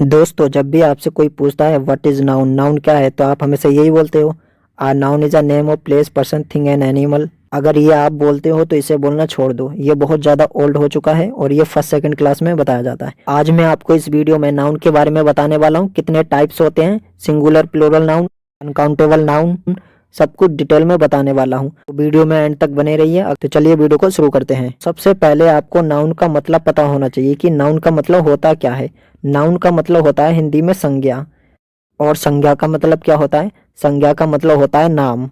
दोस्तों, जब भी आपसे कोई पूछता है व्हाट इज नाउन, नाउन क्या है, तो आप हमेशा यही बोलते हो a noun is a name of place person thing and animal. अगर ये आप बोलते हो तो इसे बोलना छोड़ दो, ये बहुत ज़्यादा ओल्ड हो चुका है और ये फर्स्ट सेकंड क्लास में बताया जाता है। आज मैं आपको इस वीडियो में नाउन के बारे में बताने वाला हूँ, कितने टाइप्स होते हैं, singular plural noun, uncountable noun, सब कुछ डिटेल में बताने वाला हूँ। तो वीडियो में एंड तक बने रहिए। तो चलिए वीडियो को शुरू करते हैं। सबसे पहले आपको नाउन का मतलब पता होना चाहिए कि नाउन का मतलब होता क्या है। नाउन का मतलब होता है हिंदी में संज्ञा। और संज्ञा का मतलब क्या होता है? संज्ञा का मतलब होता है नाम।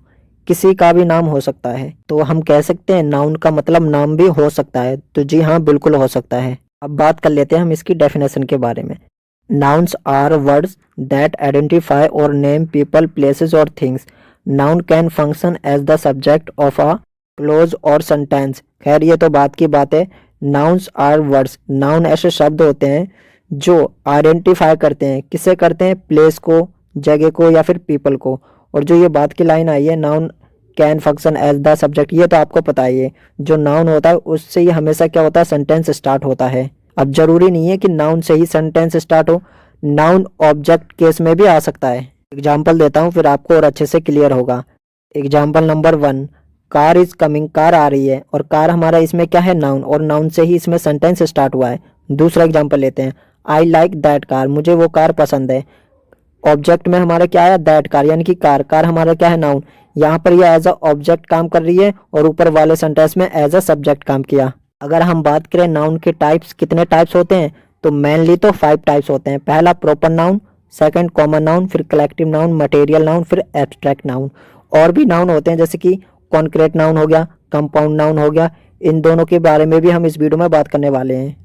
किसी का भी नाम हो सकता है, तो हम कह सकते हैं नाउन का मतलब नाम भी हो सकता है। तो जी हाँ, बिल्कुल हो सकता है। अब बात कर लेते हैं हम इसकी डेफिनेशन के बारे में। Nouns are words that identify or name people, places or things. Noun can function as the subject of a clause or sentence. खैर ये तो बात की बात है। Nouns are words. Noun ऐसे शब्द होते हैं जो आइडेंटिफाई करते हैं। किसे करते हैं? प्लेस को, जगह को या फिर पीपल को। और जो ये बात की लाइन आई है, noun can function as the subject, ये तो आपको पता ही है। जो नाउन होता है उससे ये हमेशा क्या होता है? सेंटेंस स्टार्ट होता है। अब जरूरी नहीं है कि नाउन से ही सेंटेंस स्टार्ट हो, नाउन ऑब्जेक्ट केस में भी आ सकता है। एग्जाम्पल देता हूँ, फिर आपको और अच्छे से क्लियर होगा। Example number 1, car is coming, car आ रही है। और कार हमारा इसमें क्या है? नाउन। और नाउन से ही इसमें सेंटेंस स्टार्ट हुआ है। दूसरा एग्जाम्पल लेते हैं, आई लाइक दैट कार, मुझे वो कार पसंद है। ऑब्जेक्ट में हमारा क्या आया? दैट कार, यानी कि कार। कार हमारा क्या है? नाउन। यहाँ पर यह एज अ ऑब्जेक्ट काम कर रही है और ऊपर वाले सेंटेंस में एज अ सब्जेक्ट काम किया। अगर हम बात करें नाउन के टाइप्स, कितने टाइप्स होते हैं, तो मेनली तो 5 टाइप्स होते हैं। पहला proper noun, second common noun, फिर कलेक्टिव नाउन, मटेरियल नाउन, फिर एब्स्ट्रैक्ट नाउन। और भी नाउन होते हैं जैसे कि कॉन्क्रीट नाउन हो गया, कंपाउंड नाउन हो गया। इन दोनों के बारे में भी हम इस वीडियो में बात करने वाले हैं।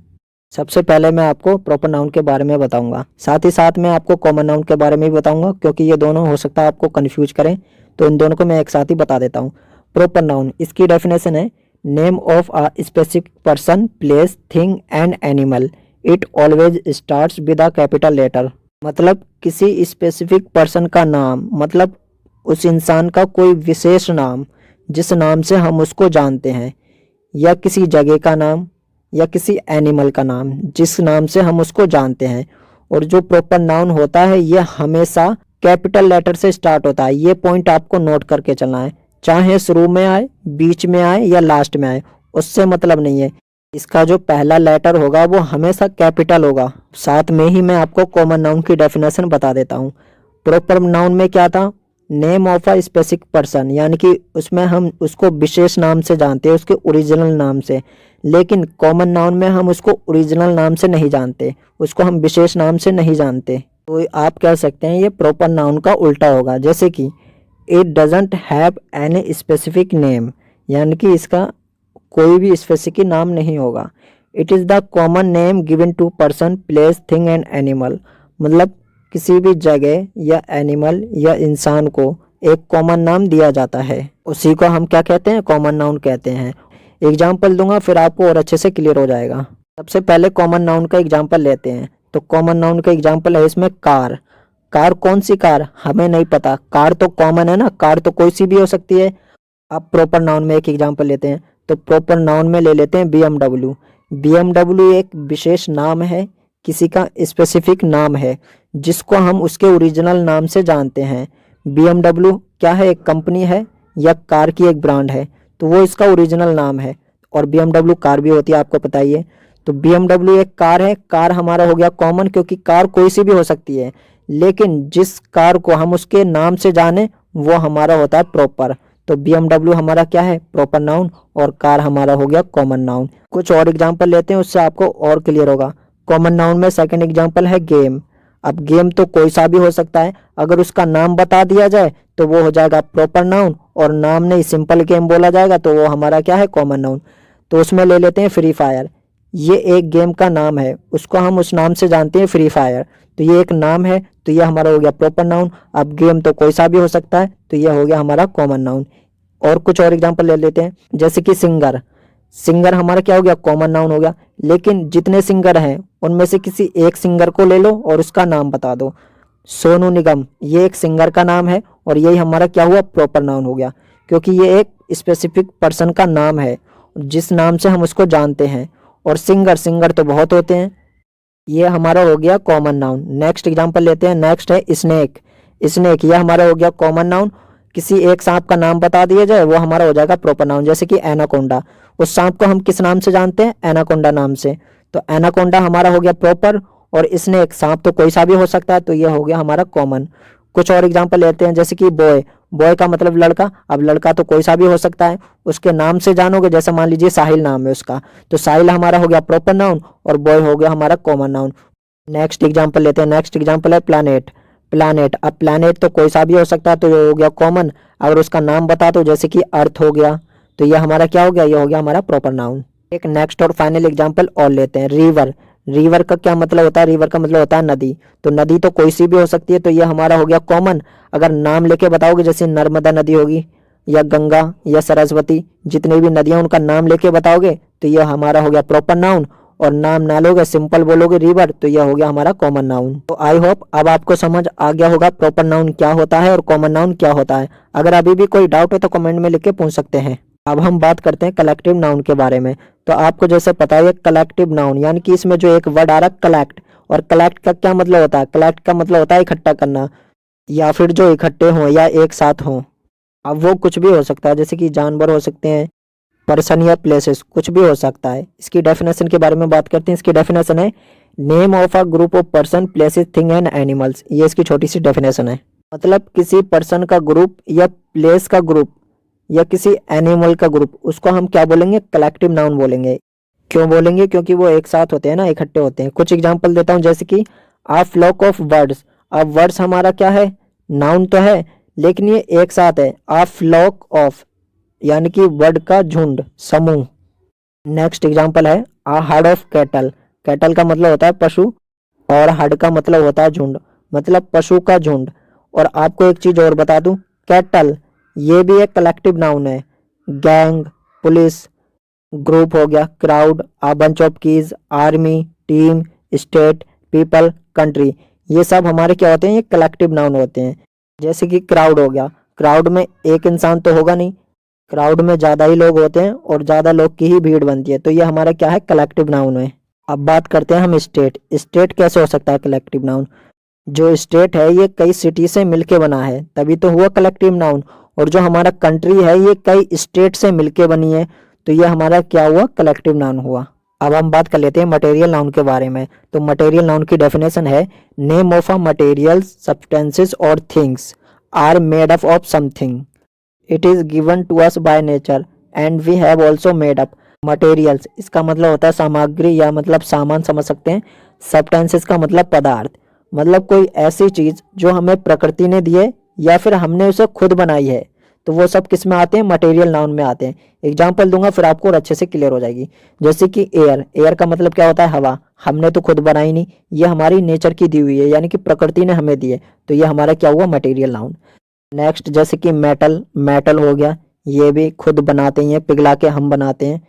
सबसे पहले मैं आपको प्रॉपर नाउन के बारे में बताऊंगा, साथ ही साथ मैं आपको कॉमन नाउन के बारे में भी बताऊंगा, क्योंकि ये दोनों हो सकता है आपको कंफ्यूज करें। तो इन दोनों को मैं एक साथ ही बता देता हूँ। प्रॉपर नाउन, इसकी डेफिनेशन है name of a specific person, place, thing and animal. It always starts with a capital letter. मतलब किसी स्पेसिफिक पर्सन का नाम, मतलब उस इंसान का कोई विशेष नाम जिस नाम से हम उसको जानते हैं, या किसी जगह का नाम, या किसी एनिमल का नाम जिस नाम से हम उसको जानते हैं। और जो प्रॉपर नाउन होता है ये हमेशा कैपिटल लेटर से स्टार्ट होता है। ये पॉइंट आपको नोट करके चलना है, चाहे शुरू में आए, बीच में आए या लास्ट में आए, उससे मतलब नहीं है। इसका जो पहला लेटर होगा वो हमेशा कैपिटल होगा। साथ में ही मैं आपको कॉमन नाउन की डेफिनेशन बता देता हूँ। प्रॉपर नाउन में क्या था? Name of a specific person, यानी कि उसमें हम उसको विशेष नाम से जानते हैं, उसके ओरिजिनल नाम से। लेकिन कॉमन नाउन में हम उसको ओरिजिनल नाम से नहीं जानते, उसको हम विशेष नाम से नहीं जानते। तो आप कह सकते हैं ये प्रॉपर नाउन का उल्टा होगा। जैसे कि it doesn't have any specific name, यानी कि इसका कोई भी स्पेसिफिक नाम नहीं होगा। It is the common name given to person, place, thing and animal. मतलब किसी भी जगह या एनिमल या इंसान को एक कॉमन नाम दिया जाता है, उसी को हम क्या कहते हैं? कॉमन नाउन कहते हैं। एग्जाम्पल दूंगा, फिर आपको और अच्छे से क्लियर हो जाएगा। सबसे पहले कॉमन नाउन का एग्जाम्पल लेते हैं। तो कॉमन नाउन का एग्जाम्पल है इसमें कार। कार कौन सी कार? हमें नहीं पता। कार तो कॉमन है ना, कार तो कोई सी भी हो सकती है। अब प्रॉपर नाउन में एक एग्जाम्पल लेते हैं। तो प्रॉपर नाउन में ले लेते हैं BMW। BMW एक विशेष नाम है, किसी का स्पेसिफिक नाम है जिसको हम उसके ओरिजिनल नाम से जानते हैं। BMW क्या है? एक कंपनी है या कार की एक ब्रांड है, तो वो इसका ओरिजिनल नाम है। और BMW कार भी होती है, आपको पता ही है। तो BMW एक कार है। कार हमारा हो गया कॉमन, क्योंकि कार कोई सी भी हो सकती है, लेकिन जिस कार को हम उसके नाम से जाने वो हमारा होता है प्रॉपर। तो BMW हमारा क्या है? Proper noun. और कार हमारा हो गया कॉमन नाउन। कुछ और एग्जाम्पल लेते हैं, उससे आपको और क्लियर होगा। कॉमन नाउन में सेकंड एग्जाम्पल है गेम। अब गेम तो कोई सा भी हो सकता है, अगर उसका नाम बता दिया जाए तो वो हो जाएगा प्रॉपर नाउन, और नाम नहीं, सिंपल गेम बोला जाएगा तो वो हमारा क्या है? Common noun. तो उसमें ले लेते हैं फ्री फायर। ये एक गेम का नाम है, उसको हम उस नाम से जानते हैं फ्री फायर। तो ये एक नाम है, तो ये हमारा हो गया प्रॉपर नाउन। अब गेम तो कोई सा भी हो सकता है, तो ये हो गया हमारा कॉमन नाउन। और कुछ और एग्जाम्पल ले लेते हैं, जैसे कि सिंगर। सिंगर हमारा क्या हो गया? कॉमन नाउन हो गया। लेकिन जितने सिंगर हैं उनमें से किसी एक सिंगर को ले लो और उसका नाम बता दो। सोनू निगम, ये एक सिंगर का नाम है, और यही हमारा क्या हुआ? प्रॉपर नाउन हो गया, क्योंकि ये एक स्पेसिफिक पर्सन का नाम है जिस नाम से हम उसको जानते हैं। और सिंगर, सिंगर तो बहुत होते हैं, ये हमारा हो गया कॉमन नाउन। नेक्स्ट एग्जांपल लेते हैं। नेक्स्ट है स्नेक। स्नेक ये हमारा हो गया कॉमन नाउन। किसी एक सांप का नाम बता दिया जाए वो हमारा हो जाएगा प्रॉपर नाउन। जैसे कि एनाकोंडा, उस सांप को हम किस नाम से जानते हैं? एनाकोंडा नाम से। तो एनाकोंडा हमारा हो गया प्रॉपर, और स्नेक सांप तो कोई सा भी हो सकता है, तो ये हो गया हमारा कॉमन। कुछ और एग्जांपल लेते हैं, जैसे कि बॉय। बॉय का मतलब लड़का। अब लड़का तो कोई सा भी हो सकता है, उसके नाम से जानोगे। जैसे मान लीजिए साहिल नाम है उसका, तो साहिल हमारा हो गया प्रॉपर नाउन और बॉय हो गया हमारा कॉमन नाउन। नेक्स्ट एग्जांपल लेते हैं। नेक्स्ट एग्जांपल है प्लैनेट। प्लैनेट, अब प्लैनेट तो कोई सा भी हो सकता है, तो ये हो गया कॉमन। अगर उसका नाम बता दो, जैसे कि अर्थ हो गया, तो ये हमारा क्या हो गया? ये हो गया हमारा प्रॉपर नाउन। एक नेक्स्ट और फाइनल एग्जांपल और लेते हैं। रिवर। रिवर का क्या मतलब होता है? रिवर का मतलब होता है नदी। तो नदी तो कोई सी भी हो सकती है, तो ये हमारा हो गया कॉमन। अगर नाम लेके बताओगे, जैसे नर्मदा नदी होगी, या गंगा, या सरस्वती, जितनी भी नदियां उनका नाम लेके बताओगे, तो ये हमारा हो गया प्रॉपर नाउन। और नाम ना लोगे, सिंपल बोलोगे रिवर, तो यह हो गया हमारा कॉमन नाउन। तो आई होप अब आपको समझ आ गया होगा प्रॉपर नाउन क्या होता है और कॉमन नाउन क्या होता है। अगर अभी भी कोई डाउट है तो कमेंट में लिख के पूछ सकते हैं। अब हम बात करते हैं कलेक्टिव नाउन के बारे में। तो आपको जैसे पता है कलेक्टिव नाउन यानी कि इसमें जो एक वर्ड आ रहा है कलेक्ट, और कलेक्ट का क्या मतलब होता है? कलेक्ट का मतलब होता है इकट्ठा करना, या फिर जो इकट्ठे हों या एक साथ हों। अब वो कुछ भी हो सकता है, जैसे कि जानवर हो सकते हैं, पर्सन या प्लेसेस, कुछ भी हो सकता है। इसकी डेफिनेशन के बारे में बात करते हैं। इसकी डेफिनेशन है name of a group of person, places, thing and animals. ये इसकी छोटी सी डेफिनेशन है। मतलब किसी पर्सन का ग्रुप या प्लेस का ग्रुप या किसी एनिमल का ग्रुप, उसको हम क्या बोलेंगे? कलेक्टिव नाउन बोलेंगे। क्यों बोलेंगे? क्योंकि वो एक साथ होते हैं ना, इकट्ठे होते हैं। कुछ एग्जांपल देता हूँ, जैसे कि आ फ्लॉक ऑफ बर्ड्स। अब वर्ड्स हमारा क्या है? नाउन तो है, लेकिन ये एक साथ है। आ फ्लॉक ऑफ यानी कि बर्ड का झुंड, समूह। नेक्स्ट एग्जांपल है आ हर्ड ऑफ कैटल। कैटल का मतलब होता है पशु, और हर्ड का मतलब होता है झुंड, मतलब पशु का झुंड। और आपको एक चीज और बता दूं, कैटल ये भी एक कलेक्टिव नाउन है। गैंग, पुलिस, ग्रुप हो गया, crowd, a bunch of keys, army, team, state, people, country, ये सब हमारे क्या होते हैं? ये कलेक्टिव नाउन होते हैं। जैसे कि क्राउड हो गया, क्राउड में एक इंसान तो होगा नहीं, क्राउड में ज्यादा ही लोग होते हैं और ज्यादा लोग की ही भीड़ बनती है, तो ये हमारा क्या है? कलेक्टिव नाउन है। अब बात करते हैं हम स्टेट। स्टेट कैसे हो सकता है कलेक्टिव नाउन? जो स्टेट है ये कई सिटी से मिलके बना है, तभी तो हुआ कलेक्टिव नाउन। और जो हमारा कंट्री है ये कई स्टेट से मिलके बनी है, तो ये हमारा क्या हुआ? कलेक्टिव नाउन हुआ। अब हम बात कर लेते हैं मटेरियल नाउन के बारे में। तो मटेरियल नाउन की डेफिनेशन है name of a materials, substances और things are made up of something. It is given to us by nature and we have also made up. Materials इसका मतलब होता है सामग्री या मतलब सामान समझ सकते हैं। सब्सटेंसेस का मतलब पदार्थ, मतलब कोई ऐसी चीज जो हमें प्रकृति ने दी है या फिर हमने उसे खुद बनाई है, तो वो सब किस में आते हैं? मटेरियल नाउन में आते हैं। एग्जाम्पल दूंगा फिर आपको और अच्छे से क्लियर हो जाएगी। जैसे कि एयर। एयर का मतलब क्या होता है? हवा। हमने तो खुद बनाई नहीं, ये हमारी नेचर की दी हुई है, यानी कि प्रकृति ने हमें दी है, तो ये हमारा क्या हुआ? Material noun. नेक्स्ट जैसे कि मेटल। मेटल हो गया, ये भी खुद बनाते हैं, पिघला के हम बनाते हैं।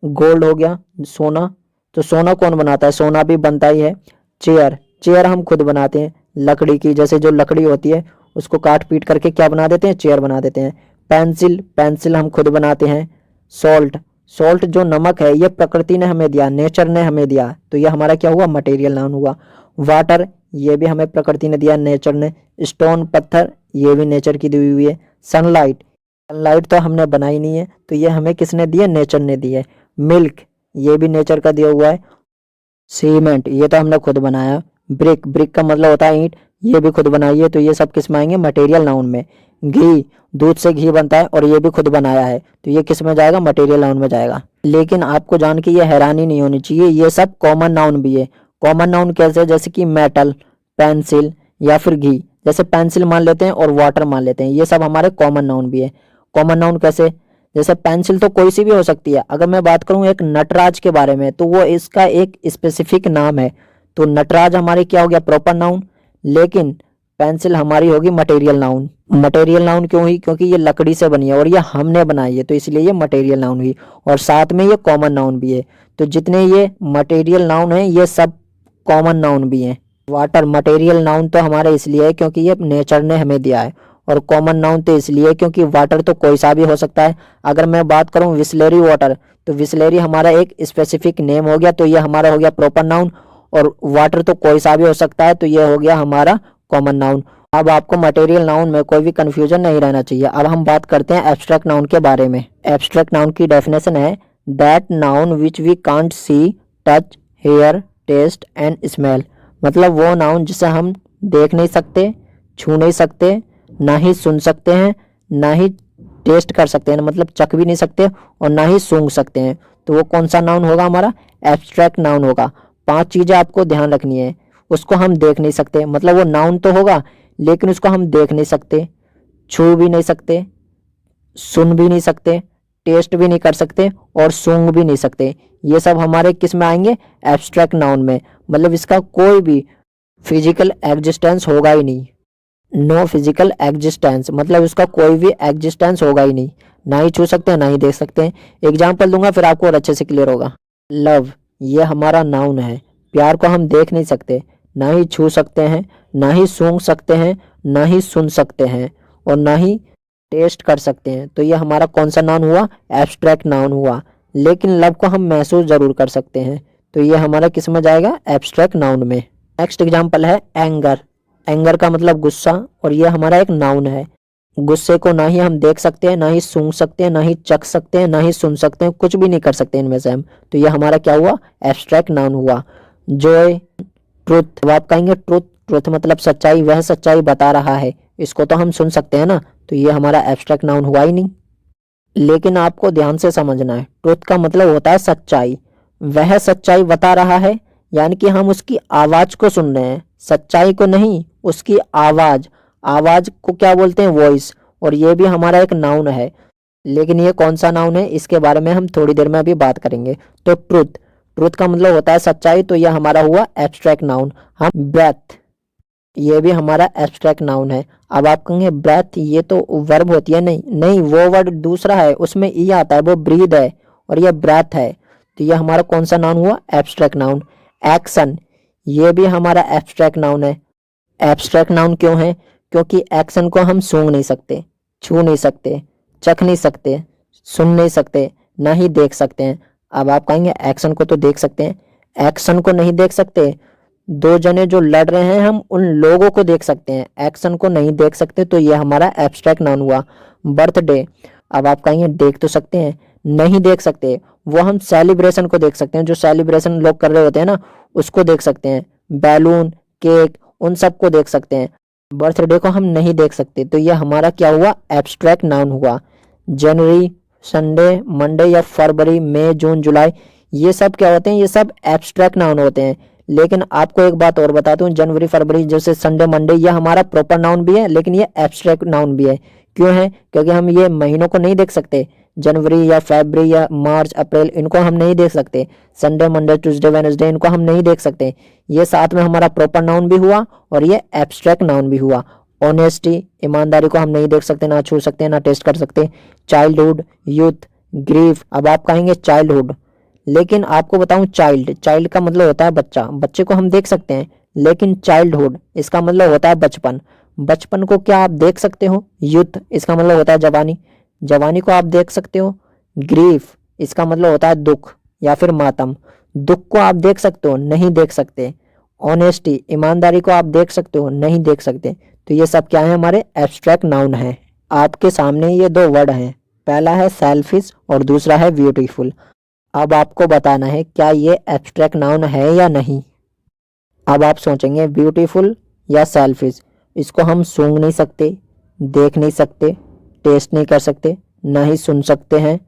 गोल्ड हो गया, सोना। तो सोना कौन बनाता है? सोना भी बनता ही है। चेयर। चेयर हम खुद बनाते हैं लकड़ी की, जैसे जो लकड़ी होती है उसको काट पीट करके क्या बना देते हैं? चेयर बना देते हैं। पेंसिल। पेंसिल हम खुद बनाते हैं। सॉल्ट। सॉल्ट जो नमक है ये प्रकृति ने हमें दिया, नेचर ने हमें दिया, तो ये हमारा क्या हुआ? मटेरियल नाउन हुआ। वाटर, ये भी हमें प्रकृति ने दिया, नेचर ने। स्टोन, पत्थर, ये भी नेचर की दी हुई है। सनलाइट। सनलाइट तो हमने बनाई नहीं है, तो ये हमें किसने दी है? नेचर ने दी है। मिल्क, ये भी नेचर का दिया हुआ है। सीमेंट, ये तो हमने खुद बनाया। ब्रिक। ब्रिक का मतलब होता है ईंट, ये भी खुद बनाई है, तो ये सब किस में आएंगे? मटेरियल नाउन में। घी, दूध से घी बनता है और ये भी खुद बनाया है, तो ये किस में जाएगा? मटेरियल नाउन में जाएगा। लेकिन आपको जान के ये हैरानी नहीं होनी चाहिए, ये सब कॉमन नाउन भी है। कॉमन नाउन कैसे? जैसे कि मेटल, पेंसिल या फिर घी। जैसे पेंसिल मान लेते हैं और वाटर मान लेते हैं, ये सब हमारे कॉमन नाउन भी है। कॉमन नाउन कैसे? जैसे पेंसिल तो कोई सी भी हो सकती है। अगर मैं बात करूं एक नटराज के बारे में, तो वो इसका एक स्पेसिफिक नाम है, तो नटराज हमारी क्या हो गया? Proper noun. लेकिन पेंसिल हमारी होगी मटेरियल नाउन। मटेरियल नाउन क्यों हुई? क्योंकि ये लकड़ी से बनी है और ये हमने बनाई है, तो इसलिए ये मटेरियल नाउन हुई। और साथ में ये कॉमन नाउन भी है। तो जितने ये मटेरियल नाउन है ये सब कॉमन नाउन भी हैं। वाटर मटेरियल नाउन तो हमारा इसलिए है क्योंकि ये नेचर ने हमें दिया है, और कॉमन नाउन तो इसलिए क्योंकि वाटर तो कोई सा भी हो सकता है। अगर मैं बात करूं विस्लेरी वाटर, तो विस्लेरी हमारा एक स्पेसिफिक नेम हो गया, तो ये हमारा हो गया प्रॉपर नाउन। और वाटर तो कोई सा भी हो सकता है, तो ये हो गया हमारा कॉमन नाउन। अब आपको मटेरियल नाउन में कोई भी कंफ्यूजन नहीं रहना चाहिए। अब हम बात करते हैं एब्स्ट्रैक्ट नाउन के बारे में। एब्स्ट्रैक्ट नाउन की डेफिनेशन है that noun which we can't see, touch, hear, taste and smell. मतलब वो नाउन जिसे हम देख नहीं सकते, छू नहीं सकते, ना ही सुन सकते हैं, ना ही टेस्ट कर सकते हैं, मतलब चख भी नहीं सकते और ना ही सूंघ सकते हैं। तो वो कौन सा नाउन होगा? हमारा एब्स्ट्रैक्ट नाउन होगा। 5 चीज़ें आपको ध्यान रखनी है। उसको हम देख नहीं सकते, मतलब वो नाउन तो होगा लेकिन उसको हम देख नहीं सकते, छू भी नहीं सकते, सुन भी नहीं सकते, टेस्ट भी नहीं कर सकते और सूंघ भी नहीं सकते। ये सब हमारे किस में आएंगे? एब्स्ट्रैक्ट नाउन में। मतलब इसका कोई भी फिजिकल एग्जिस्टेंस होगा ही नहीं। नो फिजिकल एग्जिस्टेंस, मतलब इसका कोई भी एग्जिस्टेंस होगा ही नहीं। ना ही छू सकते हैं, ना ही देख सकते हैं। एग्जाम्पल दूंगा फिर आपको और अच्छे से क्लियर होगा। लव, ये हमारा नाउन है। प्यार को हम देख नहीं सकते, ना ही छू सकते हैं, ना ही सूंघ सकते हैं, ना ही सुन सकते हैं और ना ही टेस्ट कर सकते हैं। तो ये हमारा कौन सा नाउन हुआ? एब्स्ट्रैक्ट नाउन हुआ। लेकिन लव को हम महसूस जरूर कर सकते हैं, तो ये हमारा किस में जाएगा? एब्स्ट्रैक्ट नाउन में। नेक्स्ट एग्जाम्पल है एंगर। एंगर का मतलब गुस्सा, और ये हमारा एक नाउन है। गुस्से को ना ही हम देख सकते हैं, ना ही सूंघ सकते हैं, ना ही चख सकते हैं, ना ही सुन सकते हैं, कुछ भी नहीं कर सकते इनमें से हम। तो ये हमारा क्या हुआ? एब्स्ट्रैक्ट नाउन हुआ। जॉय, ट्रुथ, अब आप कहेंगे ट्रुथ, ट्रुथ मतलब सच्चाई, वह सच्चाई बता रहा है, इसको तो हम सुन सकते हैं ना, तो ये हमारा एब्स्ट्रैक्ट नाउन हुआ ही नहीं। लेकिन आपको ध्यान से समझना है, ट्रुथ का मतलब होता है सच्चाई। वह सच्चाई बता रहा है यानी कि हम उसकी आवाज को सुन रहे हैं, सच्चाई को नहीं, उसकी आवाज। आवाज को क्या बोलते हैं? वॉइस। और ये भी हमारा एक नाउन है। लेकिन ये कौन सा नाउन है इसके बारे में हम थोड़ी देर में अभी बात करेंगे। तो ट्रुथ, ट्रुथ का मतलब होता है सच्चाई, तो यह हमारा हुआ एब्स्ट्रैक्ट नाउन। हम ब्रेथ, ये भी हमारा एब्स्ट्रैक्ट नाउन है। अब आप कहेंगे ब्रेथ ये तो वर्ब होती है, नहीं नहीं, वो वर्ड दूसरा है, उसमें ई आता है, वो ब्रीद है और ये ब्रेथ है। तो ये हमारा कौन सा नाउन हुआ? Abstract noun. एक्शन, ये भी हमारा एब्स्ट्रैक्ट नाउन है। एब्स्ट्रैक्ट नाउन क्यों है? क्योंकि एक्शन को हम सूंघ नहीं सकते, छू नहीं सकते, चख नहीं सकते, सुन नहीं सकते, ना ही देख सकते हैं। अब आप कहेंगे एक्शन को तो देख सकते हैं, एक्शन को नहीं देख सकते। दो जने जो लड़ रहे हैं हम उन लोगों को देख सकते हैं, एक्शन को नहीं देख सकते, तो ये हमारा एब्स्ट्रैक्ट नाउन हुआ। बर्थडे, अब आप कहेंगे देख तो सकते हैं, नहीं देख सकते। वो हम सेलिब्रेशन को देख सकते हैं, जो सेलिब्रेशन लोग कर रहे होते हैं ना, उसको देख सकते हैं। बैलून, केक, उन सबको देख सकते हैं। बर्थडे को हम नहीं देख सकते, तो ये हमारा क्या हुआ? एब्स्ट्रैक्ट नाउन हुआ। जनवरी, संडे, मंडे या फरवरी, मई, जून, जुलाई, ये सब क्या होते हैं? ये सब एब्स्ट्रैक्ट नाउन होते हैं। लेकिन आपको एक बात और बताता हूँ, जनवरी, फरवरी, जैसे संडे, मंडे, ये हमारा प्रॉपर नाउन भी है लेकिन ये एब्स्ट्रैक्ट नाउन भी है। क्यों है? क्योंकि हम ये महीनों को नहीं देख सकते, जनवरी या फरवरी या मार्च, अप्रैल, इनको हम नहीं देख सकते। संडे, मंडे, ट्यूसडे, वेडनेसडे, इनको हम नहीं देख सकते। ये साथ में हमारा प्रॉपर नाउन भी हुआ और ये एब्स्ट्रैक्ट नाउन भी हुआ। ऑनेस्टी, ईमानदारी को हम नहीं देख सकते, ना छू सकते, ना टेस्ट कर सकते। चाइल्डहुड, यूथ, ग्रीफ, अब आप कहेंगे चाइल्डहुड, लेकिन आपको बताऊं चाइल्ड, चाइल्ड का मतलब होता है बच्चा, बच्चे को हम देख सकते हैं। लेकिन चाइल्डहुड इसका मतलब होता है बचपन, बचपन को क्या आप देख सकते हो? यूथ इसका मतलब होता है जवानी, जवानी को आप देख सकते हो। ग्रीफ इसका मतलब होता है दुख या फिर मातम, दुख को आप देख सकते हो, नहीं देख सकते। ऑनेस्टी, ईमानदारी को आप देख सकते हो, नहीं देख सकते। तो ये सब क्या है? हमारे एब्स्ट्रैक्ट नाउन है। आपके सामने ये दो वर्ड हैं, पहला है सेल्फिश और दूसरा है ब्यूटीफुल। अब आपको बताना है क्या ये एब्स्ट्रैक्ट नाउन है या नहीं। अब आप सोचेंगे ब्यूटीफुल या सेल्फिश, इसको हम सूंघ नहीं सकते, देख नहीं सकते, टेस्ट नहीं कर सकते, ना ही सुन सकते हैं,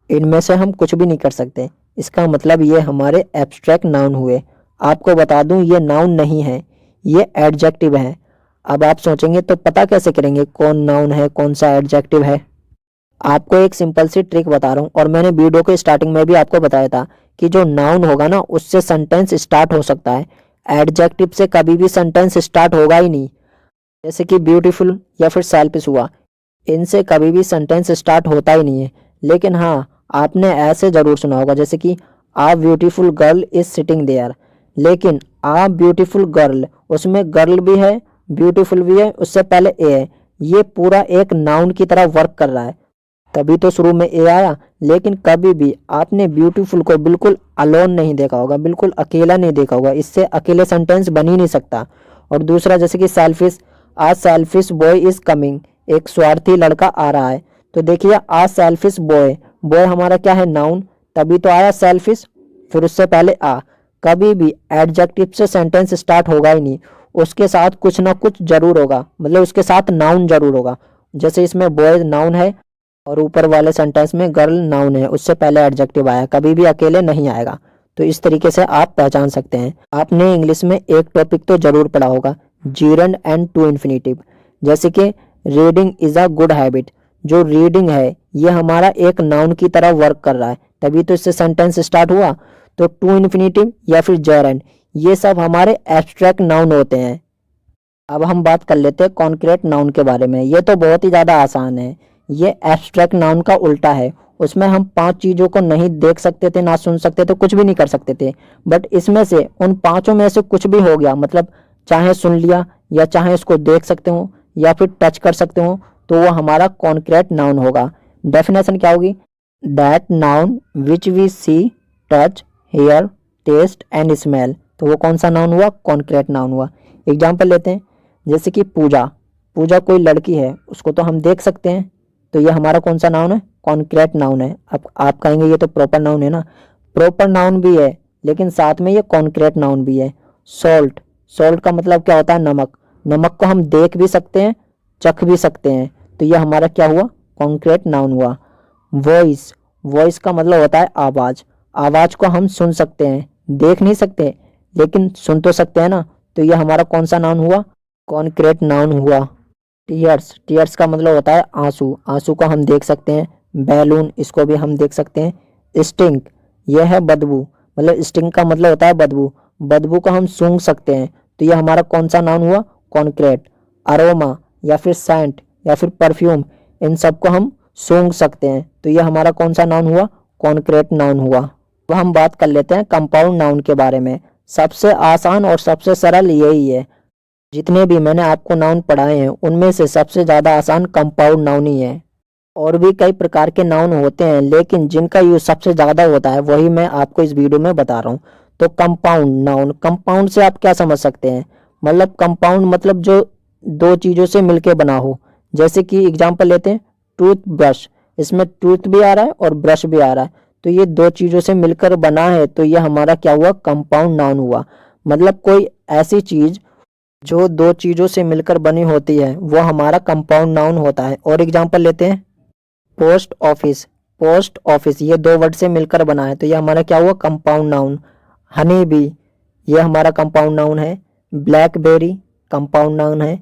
इनमें से हम कुछ भी नहीं कर सकते। इसका मतलब ये हमारे एब्स्ट्रैक्ट नाउन हुए। आपको बता दूं ये नाउन नहीं है, ये एडजेक्टिव है। अब आप सोचेंगे तो पता कैसे करेंगे कौन नाउन है कौन सा एडजेक्टिव है। आपको एक सिंपल सी ट्रिक बता रहा हूँ, और मैंने वीडियो के स्टार्टिंग में भी आपको बताया था कि जो नाउन होगा ना उससे सेंटेंस स्टार्ट हो सकता है, एडजेक्टिव से कभी भी सेंटेंस स्टार्ट होगा ही नहीं। जैसे कि ब्यूटीफुल या फिर सेल्फिश हुआ, इनसे कभी भी सेंटेंस स्टार्ट होता ही नहीं है। लेकिन हाँ, आपने ऐसे जरूर सुना होगा जैसे कि a beautiful girl is sitting there, लेकिन आ ब्यूटीफुल गर्ल, उसमें गर्ल भी है, ब्यूटीफुल भी है, उससे पहले ए है, ये पूरा एक नाउन की तरह वर्क कर रहा है। तभी तो शुरू में ए आया। लेकिन कभी भी आपने ब्यूटीफुल को बिल्कुल अलोन नहीं देखा होगा, बिल्कुल अकेला नहीं देखा होगा, इससे अकेले सेंटेंस बन ही नहीं सकता। और दूसरा जैसे कि सेल्फिश, आज सेल्फिश बॉय इज कमिंग, एक स्वार्थी लड़का आ रहा है। तो देखिए आज सेल्फिश बॉय, बॉय हमारा क्या है, नाउन, तभी तो आया सेल्फिश, फिर उससे पहले आ। कभी भी एडजेक्टिव से सेंटेंस स्टार्ट होगा ही नहीं, उसके साथ कुछ ना कुछ जरूर होगा, मतलब उसके साथ नाउन जरूर होगा। जैसे इसमें बॉय नाउन है और ऊपर वाले सेंटेंस में गर्ल नाउन है, उससे पहले एडजेक्टिव आया, कभी भी अकेले नहीं आएगा। तो इस तरीके से आप पहचान सकते हैं। आपने इंग्लिश में एक टॉपिक तो जरूर पढ़ा होगा, जीरंड एंड टू इन्फिनेटिव। जैसे कि reading is a good habit, जो रीडिंग है ये हमारा एक नाउन की तरह वर्क कर रहा है, तभी तो इससे सेंटेंस स्टार्ट हुआ। तो टू इन्फिनेटिव या फिर जेरेंड, ये सब हमारे एब्स्ट्रैक्ट नाउन होते हैं। अब हम बात कर लेते हैं कॉन्क्रीट नाउन के बारे में। ये तो बहुत ही ज़्यादा आसान है, ये एब्स्ट्रैक्ट नाउन का उल्टा है। उसमें हम 5 चीज़ों को नहीं देख सकते थे, ना सुन सकते थे, कुछ भी नहीं कर सकते थे। बट इसमें से उन 5 में से कुछ भी हो गया, मतलब चाहे सुन लिया या चाहे उसको देख सकते हो या फिर टच कर सकते हो, तो वो हमारा कॉन्क्रीट नाउन होगा। डेफिनेशन क्या होगी, that noun which we see, touch, hear, taste and smell. तो वो कौन सा नाउन हुआ, कॉन्क्रीट नाउन हुआ। एग्जाम्पल लेते हैं, जैसे कि पूजा, पूजा कोई लड़की है, उसको तो हम देख सकते हैं, तो ये हमारा कौन सा नाउन है, कॉन्क्रीट नाउन है। अब आप कहेंगे ये तो प्रॉपर नाउन है ना, प्रॉपर नाउन भी है लेकिन साथ में ये कॉन्क्रीट नाउन भी है। सॉल्ट, सॉल्ट का मतलब क्या होता है, नमक, नमक को हम देख भी सकते हैं, चख भी सकते हैं, तो ये हमारा क्या हुआ, कॉन्क्रीट नाउन हुआ। वॉइस, वॉइस का मतलब होता है आवाज़, आवाज़ को हम सुन सकते हैं, देख नहीं सकते लेकिन सुन तो सकते हैं ना, तो ये हमारा कौन सा नाउन हुआ, कॉन्क्रीट नाउन हुआ। टीयर्स, टीयर्स का मतलब होता है आंसू, आंसू को हम देख सकते हैं। बैलून, इसको भी हम देख सकते हैं। स्टिंक, यह है बदबू, मतलब स्टिंक का मतलब होता है बदबू, बदबू को हम सूंघ सकते हैं, तो यह हमारा कौन सा नाउन हुआ, कॉन्क्रीट। अरोमा या फिर सेंट या फिर परफ्यूम, इन सबको हम सूंघ सकते हैं, तो यह हमारा कौन सा नाउन हुआ, कॉन्क्रीट नाउन हुआ। अब हम बात कर लेते हैं कंपाउंड नाउन के बारे में। सबसे आसान और सबसे सरल यही है, जितने भी मैंने आपको नाउन पढ़ाए हैं उनमें से सबसे ज़्यादा आसान कंपाउंड नाउन ही है। और भी कई प्रकार के नाउन होते हैं लेकिन जिनका यूज सबसे ज़्यादा होता है वही मैं आपको इस वीडियो में बता रहा हूँ। तो कंपाउंड नाउन, कंपाउंड से आप क्या समझ सकते हैं, मतलब कंपाउंड मतलब जो 2 चीज़ों से मिलके बना हो। जैसे कि एग्जाम्पल लेते हैं, टूथ ब्रश, इसमें टूथ भी आ रहा है और ब्रश भी आ रहा है, तो ये 2 चीज़ों से मिलकर बना है, तो ये हमारा क्या हुआ, कंपाउंड नाउन हुआ। मतलब कोई ऐसी चीज़ जो 2 चीज़ों से मिलकर बनी होती है वो हमारा कंपाउंड नाउन होता है। और एग्जाम्पल लेते हैं, पोस्ट ऑफिस, पोस्ट ऑफिस ये 2 वर्ड से मिलकर बना है, तो ये हमारा क्या हुआ, कंपाउंड नाउन। हनी बी, ये हमारा कंपाउंड नाउन है। ब्लैकबेरी कंपाउंड नाउन है।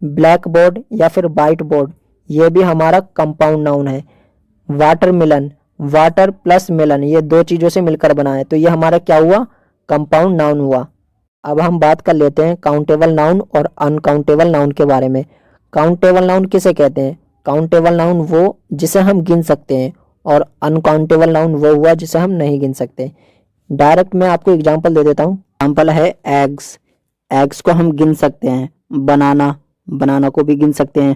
ब्लैक बोर्ड या फिर वाइट बोर्ड, ये भी हमारा कंपाउंड नाउन है। वाटरमेलन, वाटर प्लस मेलन, ये 2 चीज़ों से मिलकर बना है, तो ये हमारा क्या हुआ, कंपाउंड नाउन हुआ। अब हम बात कर लेते हैं काउंटेबल नाउन और अनकाउंटेबल नाउन के बारे में। काउंटेबल नाउन किसे कहते हैं, काउंटेबल नाउन वो जिसे हम गिन सकते हैं, और अनकाउंटेबल नाउन वो हुआ जिसे हम नहीं गिन सकते। डायरेक्ट मैं आपको एग्जांपल दे देता हूँ। एग्जांपल है एग्स, एग्स को हम गिन सकते हैं। बनाना, बनाना को भी गिन सकते हैं।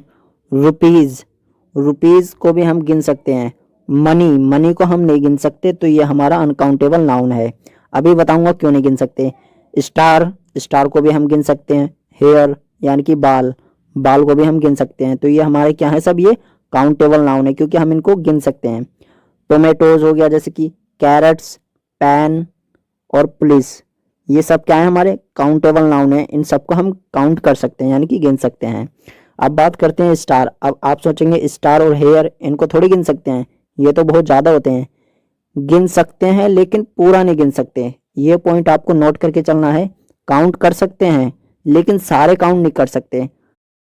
रुपीज़, रुपीज़ को भी हम गिन सकते हैं। मनी, मनी को हम नहीं गिन सकते, तो ये हमारा अनकाउंटेबल नाउन है। अभी बताऊंगा क्यों नहीं गिन सकते। स्टार, स्टार को भी हम गिन सकते हैं। हेयर यानी कि बाल, बाल को भी हम गिन सकते हैं, तो ये हमारे क्या है, सब ये काउंटेबल नाउन है क्योंकि हम इनको गिन सकते हैं। टोमेटोज हो गया, जैसे कि कैरेट्स, पैन और पुलिस, ये सब क्या है, हमारे काउंटेबल नाउन है। इन सबको हम काउंट कर सकते हैं यानी कि गिन सकते हैं। अब बात करते हैं स्टार। अब आप सोचेंगे स्टार और हेयर इनको थोड़ी गिन सकते हैं, ये तो बहुत ज़्यादा होते हैं। गिन सकते हैं लेकिन पूरा नहीं गिन सकते, ये पॉइंट आपको नोट करके चलना है। काउंट कर सकते हैं लेकिन सारे काउंट नहीं कर सकते।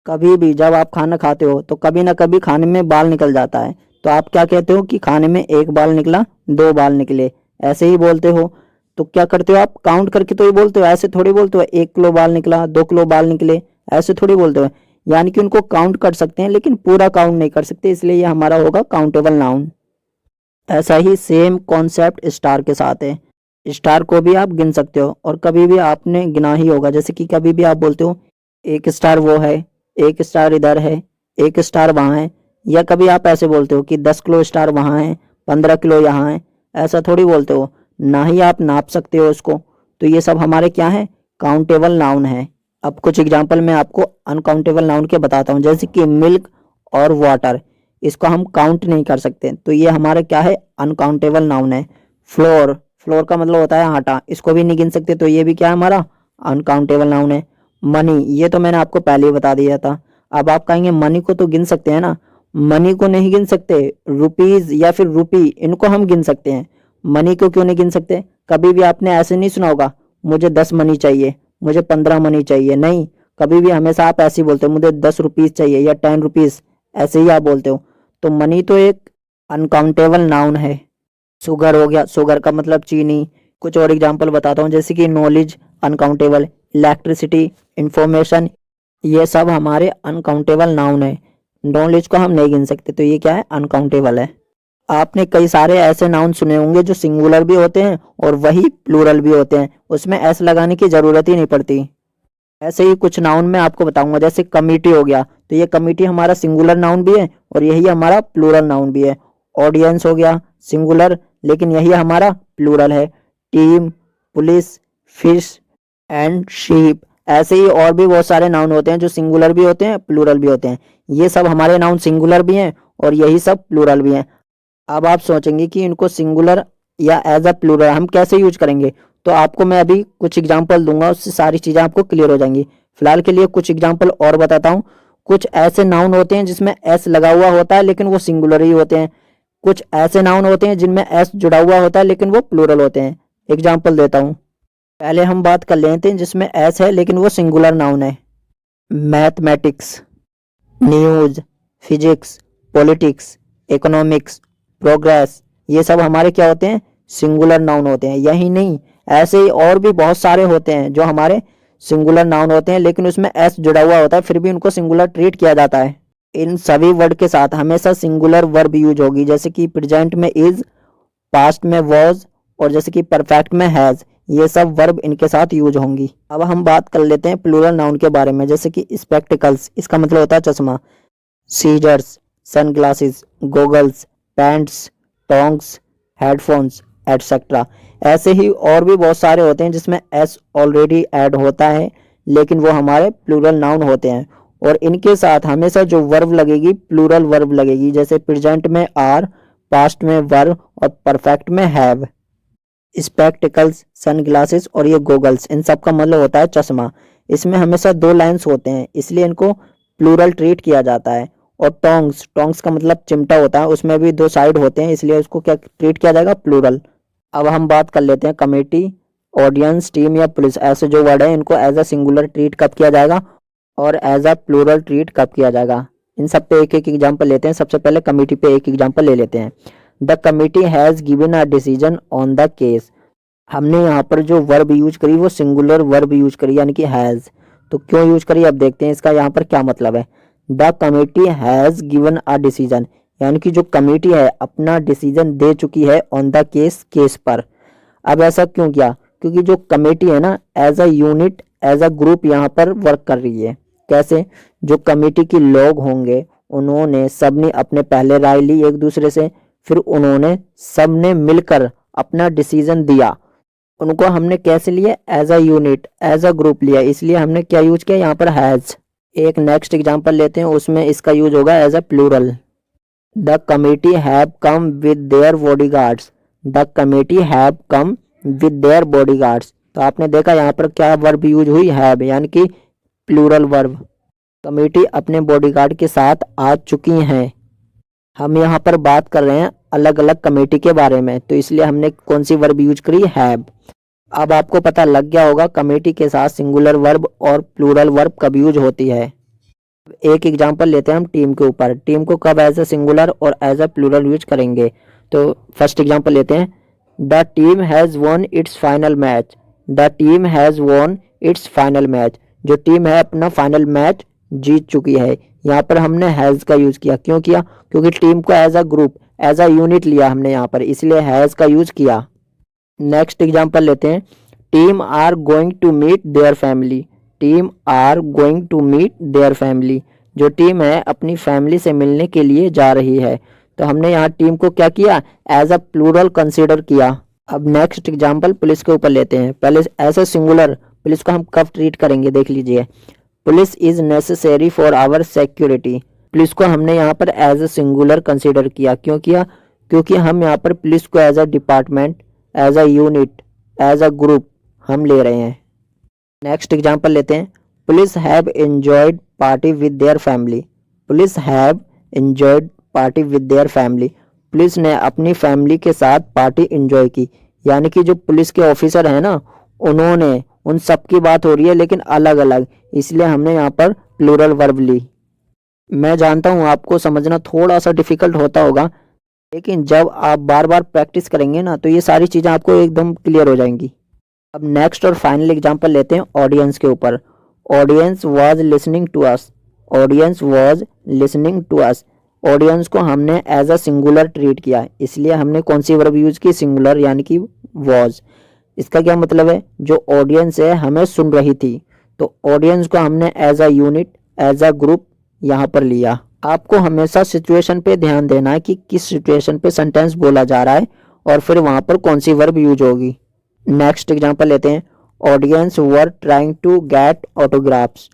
कभी भी जब आप खाना खाते हो तो कभी ना कभी खाने में बाल निकल जाता है, तो आप क्या कहते हो कि खाने में 1 बाल निकला, 2 बाल निकले, ऐसे ही बोलते हो। तो क्या करते हो आप, काउंट करके तो ही बोलते हो, ऐसे थोड़ी बोलते हो 1 किलो बाल निकला, 2 किलो बाल निकले, ऐसे थोड़ी बोलते हो। यानी कि उनको काउंट कर सकते हैं लेकिन पूरा काउंट नहीं कर सकते, इसलिए ये हमारा होगा काउंटेबल नाउन। ऐसा ही सेम कॉन्सेप्ट स्टार के साथ है। स्टार को भी आप गिन सकते हो और कभी भी आपने गिना ही होगा, जैसे कि कभी भी आप बोलते हो 1 स्टार वो है, 1 स्टार इधर है, 1 स्टार वहाँ है, या कभी आप ऐसे बोलते हो कि 10 किलो स्टार वहाँ है, 15 किलो यहाँ है, ऐसा थोड़ी बोलते हो। ना ही आप नाप सकते हो उसको। तो ये सब हमारे क्या है, काउंटेबल नाउन है। अब कुछ एग्जाम्पल मैं आपको अनकाउंटेबल नाउन के बताता हूँ, जैसे कि मिल्क और वाटर, इसको हम काउंट नहीं कर सकते, तो ये हमारा क्या है, अनकाउंटेबल नाउन है। फ्लोर, फ्लोर का मतलब होता है आटा, इसको भी नहीं गिन सकते, तो ये भी क्या है, हमारा अनकाउंटेबल नाउन है। मनी, ये तो मैंने आपको पहले ही बता दिया था। अब आप कहेंगे मनी को तो गिन सकते हैं ना, मनी को नहीं गिन सकते। रुपीज या फिर रुपी, इनको हम गिन सकते हैं, मनी को क्यों नहीं गिन सकते। कभी भी आपने ऐसे नहीं सुना होगा, मुझे 10 मनी चाहिए, मुझे 15 मनी चाहिए, नहीं, कभी भी हमेशा आप ऐसे ही बोलते हो, मुझे 10 रुपीज चाहिए या 10 रुपीज, ऐसे ही आप बोलते हो। तो मनी तो एक अनकाउंटेबल नाउन है। शुगर हो गया, शुगर का मतलब चीनी। कुछ और एग्जांपल बताता हूँ, जैसे कि नॉलेज अनकाउंटेबल, इलेक्ट्रिसिटी, इंफॉर्मेशन, ये सब हमारे अनकाउंटेबल नाउन है। नॉलेज को हम नहीं गिन सकते, तो ये क्या है, अनकाउंटेबल है। आपने कई सारे ऐसे नाउन सुने होंगे जो सिंगुलर भी होते हैं और वही प्लूरल भी होते हैं, उसमें एस लगाने की जरूरत ही नहीं पड़ती। ऐसे ही कुछ नाउन मैं आपको बताऊंगा, जैसे कमिटी हो गया, तो ये कमिटी हमारा सिंगुलर नाउन भी है और यही हमारा प्लूरल नाउन भी है। ऑडियंस हो गया सिंगुलर, लेकिन यही हमारा प्लूरल है। Team, police, fish and sheep, ऐसे ही और भी बहुत सारे नाउन होते हैं जो सिंगुलर भी होते हैं, प्लूरल भी होते हैं। ये सब हमारे नाउन सिंगुलर भी हैं और यही सब प्लूरल भी हैं। अब आप सोचेंगे कि इनको सिंगुलर या एज अ प्लूरल हम कैसे यूज करेंगे, तो आपको मैं अभी कुछ एग्जांपल दूंगा, उससे सारी चीज़ें आपको क्लियर हो जाएंगी। फिलहाल के लिए कुछ एग्जांपल और बताता हूँ। कुछ ऐसे नाउन होते हैं जिसमें एस लगा हुआ होता है लेकिन वो सिंगुलर ही होते हैं। कुछ ऐसे नाउन होते हैं जिनमें एस जुड़ा हुआ होता है लेकिन वो प्लूरल होते हैं। एग्जाम्पल देता हूँ, पहले हम बात कर लेते हैं जिसमें एस है लेकिन वो सिंगुलर नाउन है। Mathematics, news, physics, politics, economics, progress, ये सब हमारे क्या होते हैं, सिंगुलर नाउन होते हैं। यही नहीं, ऐसे ही और भी बहुत सारे होते हैं जो हमारे सिंगुलर नाउन होते हैं लेकिन उसमें एस जुड़ा हुआ होता है, फिर भी उनको सिंगुलर ट्रीट किया जाता है। इन सभी वर्ड के साथ हमेशा सिंगुलर वर्ब यूज होगी, जैसे कि प्रेजेंट में इज, पास्ट में वॉज, और जैसे कि परफेक्ट में हैज, ये सब वर्ब इनके साथ यूज होंगी। अब हम बात कर लेते हैं प्लूरल नाउन के बारे में, जैसे कि स्पेक्टिकल्स, इसका मतलब होता है चश्मा। Scissors, sunglasses, goggles, pants, tongs, headphones, etcetera. ऐसे ही और भी बहुत सारे होते हैं जिसमें एस ऑलरेडी ऐड होता है लेकिन वो हमारे प्लूरल नाउन होते हैं, और इनके साथ हमेशा जो वर्ब लगेगी प्लूरल वर्ब लगेगी, जैसे प्रेजेंट में आर, पास्ट में वर और परफेक्ट में हैव। स्पेक्टिकल्स, सनग्लासेस और ये गोगल्स, इन सब का मतलब होता है चश्मा। इसमें हमेशा दो लाइंस होते हैं इसलिए इनको प्लूरल ट्रीट किया जाता है। और टोंग्स, टोंग्स का मतलब चिमटा होता है, उसमें भी दो साइड होते हैं इसलिए उसको क्या ट्रीट किया जाएगा, प्लूरल। अब हम बात कर लेते हैं कमेटी, ऑडियंस, टीम या पुलिस, ऐसे जो वर्ड है इनको एज अ सिंगुलर ट्रीट कब किया जाएगा और एज अ प्लूरल ट्रीट कब किया जाएगा। इन सब पे एक एक एग्जाम्पल लेते हैं। सबसे पहले कमेटी पे एक एग्जाम्पल ले लेते हैं। The committee has given a decision on the case. हमने यहाँ पर जो वर्ब यूज करी वो सिंगुलर वर्ब यूज करी, यानी कि हैज़। तो क्यों यूज करी, अब देखते हैं इसका यहाँ पर क्या मतलब है। The committee has given a decision, यानी कि जो कमेटी है अपना डिसीजन दे चुकी है ऑन द केस, केस पर। अब ऐसा क्यों किया, क्योंकि जो कमेटी है ना as a unit, as a group यहाँ पर वर्क कर रही है। कैसे, जो कमेटी के लोग होंगे उन्होंने सबने अपने पहले राय ली एक दूसरे से, फिर उन्होंने सबने मिलकर अपना डिसीजन दिया। उनको हमने कैसे लिया, as a unit, as a group लिया, इसलिए हमने क्या यूज किया यहाँ पर, हैज। एक नेक्स्ट एग्जांपल लेते हैं, उसमें इसका यूज होगा as a plural. The committee have come with their bodyguards. The committee have come with their bodyguards. तो आपने देखा यहाँ पर क्या वर्ब यूज हुई, हैव, यानी कि प्लूरल वर्ब। कमेटी अपने बॉडीगार्ड के साथ आ चुकी हैं। हम यहाँ पर बात कर रहे हैं अलग अलग कमेटी के बारे में, तो इसलिए हमने कौन सी वर्ब यूज करी, हैव। अब आपको पता लग गया होगा कमेटी के साथ सिंगुलर वर्ब और प्लूरल वर्ब कब यूज होती है। एक एग्जांपल लेते हैं हम टीम के ऊपर। टीम को कब एज ए सिंगुलर और एज ए प्लूरल यूज करेंगे, तो फर्स्ट एग्जांपल लेते हैं। The team has won it's final match. The team has won it's final match, जो टीम है अपना फाइनल मैच जीत चुकी है। यहाँ पर हमने हैज़ का यूज किया, क्यों किया, क्योंकि टीम को as a group, as a unit लिया हमने यहाँ पर, इसलिए हैज़ का यूज किया। नेक्स्ट एग्जांपल लेते हैं। Team are going to meet their family. Team are going to meet their family, जो टीम है अपनी फैमिली से मिलने के लिए जा रही है। तो हमने यहाँ टीम को क्या किया, एज अ प्लूरल कंसीडर किया। अब नेक्स्ट एग्जाम्पल पुलिस के ऊपर लेते हैं। पहले एज अ सिंगुलर पुलिस को हम कब ट्रीट करेंगे देख लीजिए। Police is necessary for our security. Police को हमने यहाँ पर एज अ सिंगुलर कंसीडर किया। क्यों किया? क्योंकि हम यहाँ पर पुलिस को as a department, as a unit, as a group हम ले रहे हैं। नेक्स्ट एग्जाम्पल लेते हैं। Police have enjoyed party with their family. Police have enjoyed party with their family. Police ने अपनी फैमिली के साथ पार्टी एंजॉय की। यानी कि जो पुलिस के ऑफिसर हैं ना, उन्होंने, उन सब की बात हो रही है लेकिन अलग अलग, इसलिए हमने यहाँ पर प्लूरल वर्ब ली। मैं जानता हूँ आपको समझना थोड़ा सा डिफिकल्ट होता होगा, लेकिन जब आप बार बार प्रैक्टिस करेंगे ना तो ये सारी चीज़ें आपको एकदम क्लियर हो जाएंगी। अब नेक्स्ट और फाइनल एग्जांपल लेते हैं ऑडियंस के ऊपर। Audience was listening to us. Audience was listening to us. Audience को हमने एज अ सिंगुलर ट्रीट किया, इसलिए हमने कौन सी वर्ब यूज की, सिंगुलर, यानी कि वाज। इसका क्या मतलब है, जो ऑडियंस है हमें सुन रही थी, तो ऑडियंस को हमने as a unit, as a group यहाँ पर लिया। आपको हमेशा सिचुएशन पे ध्यान देना है कि किस सिचुएशन पे सेंटेंस बोला जा रहा है और फिर वहां पर कौन सी वर्ब यूज होगी। नेक्स्ट एग्जांपल लेते हैं। Audience were trying to get autographs.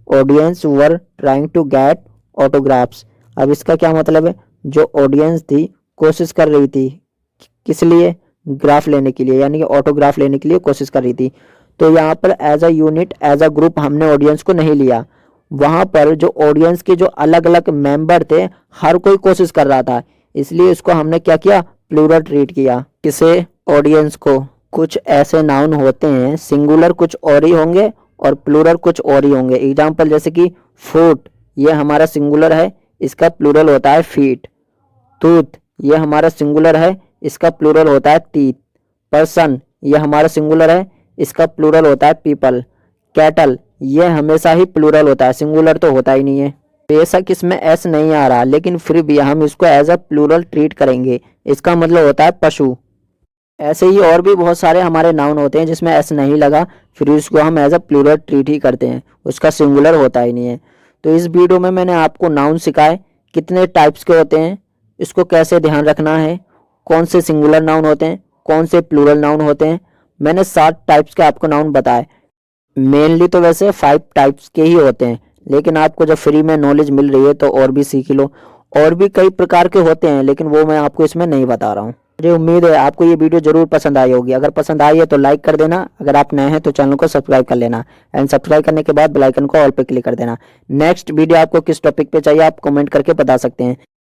Audience were trying to get autographs. अब इसका क्या मतलब है, जो ऑडियंस थी कोशिश कर रही थी, किस लिए, ग्राफ लेने के लिए, यानी कि ऑटोग्राफ लेने के लिए कोशिश कर रही थी। तो यहाँ पर as a unit, as a group हमने ऑडियंस को नहीं लिया। वहां पर जो ऑडियंस के जो अलग अलग मेंबर थे, हर कोई कोशिश कर रहा था, इसलिए इसको हमने क्या किया, प्लूरल ट्रीट किया। किसे, ऑडियंस को। कुछ ऐसे नाउन होते हैं सिंगुलर कुछ और ही होंगे और प्लूरल कुछ और ही होंगे। एग्जाम्पल जैसे कि फुट, ये हमारा सिंगुलर है, इसका प्लूरल होता है फीट। टूथ, ये हमारा सिंगुलर है, इसका प्लूरल होता है टीथ। पर्सन, ये हमारा सिंगुलर है, इसका प्लूरल होता है पीपल। कैटल, ये हमेशा ही प्लूरल होता है, सिंगुलर तो होता ही नहीं है। बेशक इसमें एस नहीं आ रहा, लेकिन फिर भी हम इसको एज अ प्लूरल ट्रीट करेंगे। इसका मतलब होता है पशु। ऐसे ही और भी बहुत सारे हमारे नाउन होते हैं जिसमें एस नहीं लगा, फिर उसको हम एज अ प्लूरल ट्रीट ही करते हैं, उसका सिंगुलर होता ही नहीं है। तो इस वीडियो में मैंने आपको नाउन सिखाए, कितने टाइप्स के होते हैं, इसको कैसे ध्यान रखना है, कौन से सिंगुलर नाउन होते हैं, कौन से प्लूरल नाउन होते हैं। मैंने 7 टाइप्स के आपको नाउन बताए। मेनली तो वैसे 5 टाइप्स के ही होते हैं, लेकिन आपको जब फ्री में नॉलेज मिल रही है तो और भी सीख लो। और भी कई प्रकार के होते हैं, लेकिन वो मैं आपको इसमें नहीं बता रहा हूँ। मुझे उम्मीद है आपको ये वीडियो जरूर पसंद आई होगी। अगर पसंद आई है तो लाइक कर देना, अगर आप नए हैं तो चैनल को सब्सक्राइब कर लेना, एंड सब्सक्राइब करने के बाद बेल आइकन को ऑल पे क्लिक कर देना। नेक्स्ट वीडियो आपको किस टॉपिक पे चाहिए आप कमेंट करके बता सकते हैं।